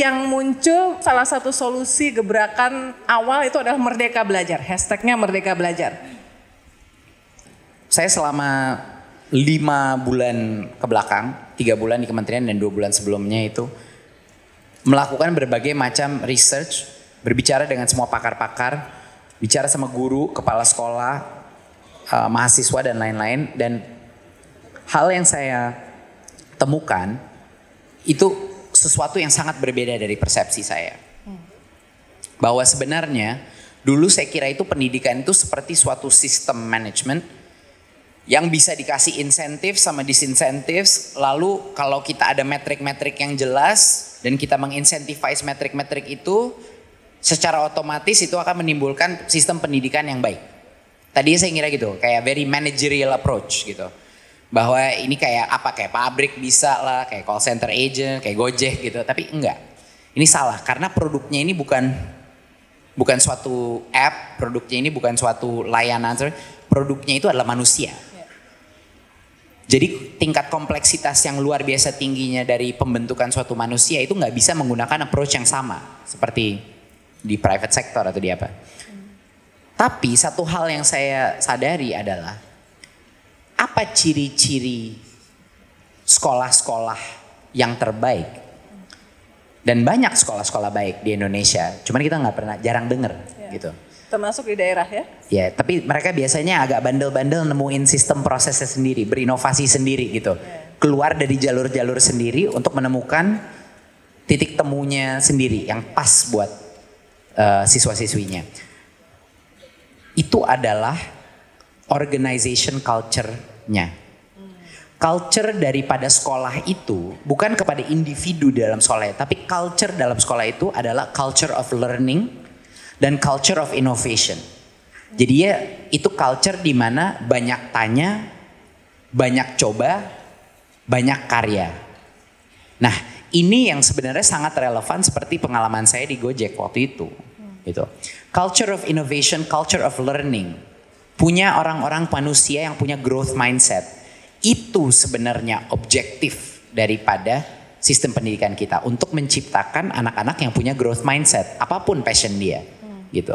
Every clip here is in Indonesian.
yang muncul salah satu solusi gebrakan awal itu adalah Merdeka Belajar. Hashtagnya Merdeka Belajar. Saya selama 5 bulan ke belakang, 3 bulan di kementerian dan 2 bulan sebelumnya itu melakukan berbagai macam research, berbicara dengan semua pakar-pakar, bicara sama guru, kepala sekolah, mahasiswa dan lain-lain. Dan hal yang saya temukan itu sesuatu yang sangat berbeda dari persepsi saya. Bahwa sebenarnya dulu saya kira itu pendidikan itu seperti suatu sistem manajemen yang bisa dikasih insentif sama disinsentif, lalu kalau kita ada metrik-metrik yang jelas dan kita mengincentivize metrik-metrik itu, secara otomatis itu akan menimbulkan sistem pendidikan yang baik. Tadi saya ngira gitu, kayak very managerial approach gitu. Bahwa ini kayak apa, kayak pabrik bisa lah, kayak call center agent, kayak Gojek gitu, tapi enggak. Ini salah, karena produknya ini bukan suatu app, produknya ini bukan suatu layanan, produknya itu adalah manusia. Jadi tingkat kompleksitas yang luar biasa tingginya dari pembentukan suatu manusia itu nggak bisa menggunakan approach yang sama seperti di private sector atau di apa. Tapi satu hal yang saya sadari adalah apa ciri-ciri sekolah-sekolah yang terbaik. Dan banyak sekolah-sekolah baik di Indonesia, cuman kita nggak pernah, jarang dengar gitu. Termasuk di daerah ya? Ya, tapi mereka biasanya agak bandel-bandel nemuin sistem prosesnya sendiri, berinovasi sendiri gitu. Keluar dari jalur-jalur sendiri untuk menemukan titik temunya sendiri yang pas buat siswa-siswinya. Itu adalah organization culture-nya. Culture daripada sekolah itu bukan kepada individu dalam sekolah, tapi culture dalam sekolah itu adalah culture of learning dan culture of innovation. Jadi ya itu culture di mana banyak tanya, banyak coba, banyak karya. Nah ini yang sebenarnya sangat relevan seperti pengalaman saya di Gojek waktu itu. Gitu. Culture of innovation, culture of learning. Punya orang-orang manusia yang punya growth mindset. Itu sebenarnya objektif daripada sistem pendidikan kita. Untuk menciptakan anak-anak yang punya growth mindset. Apapun passion dia. Gitu.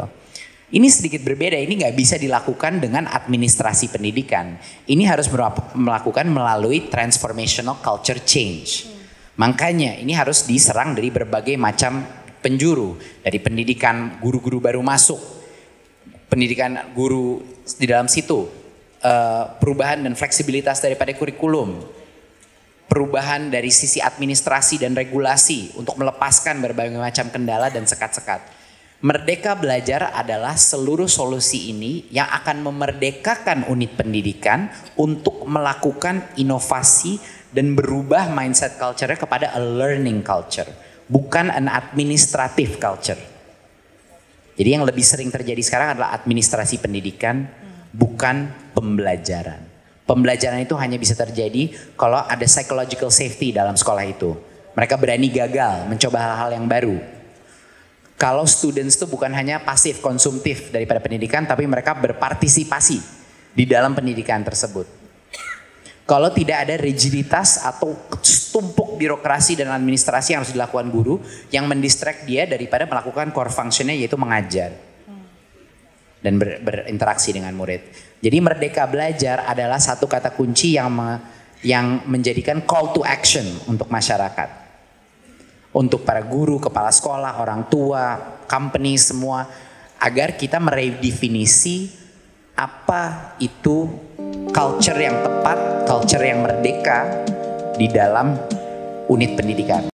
Ini sedikit berbeda, ini nggak bisa dilakukan dengan administrasi pendidikan. Ini harus melakukan melalui transformational culture change. Makanya ini harus diserang dari berbagai macam penjuru. Dari pendidikan guru-guru baru masuk, pendidikan guru di dalam situ, perubahan dan fleksibilitas daripada kurikulum, perubahan dari sisi administrasi dan regulasi untuk melepaskan berbagai macam kendala dan sekat-sekat. Merdeka Belajar adalah seluruh solusi ini yang akan memerdekakan unit pendidikan untuk melakukan inovasi dan berubah mindset culture-nya kepada a learning culture, bukan an administrative culture. Jadi yang lebih sering terjadi sekarang adalah administrasi pendidikan, bukan pembelajaran. Pembelajaran itu hanya bisa terjadi kalau ada psychological safety dalam sekolah itu. Mereka berani gagal, mencoba hal-hal yang baru. Kalau students itu bukan hanya pasif konsumtif daripada pendidikan, tapi mereka berpartisipasi di dalam pendidikan tersebut. Kalau tidak ada rigiditas atau tumpuk birokrasi dan administrasi yang harus dilakukan guru yang mendistract dia daripada melakukan core functionnya yaitu mengajar dan berinteraksi dengan murid. Jadi Merdeka Belajar adalah satu kata kunci yang menjadikan call to action untuk masyarakat. Untuk para guru, kepala sekolah, orang tua, company semua, agar kita meredefinisi apa itu culture yang tepat, culture yang merdeka di dalam unit pendidikan.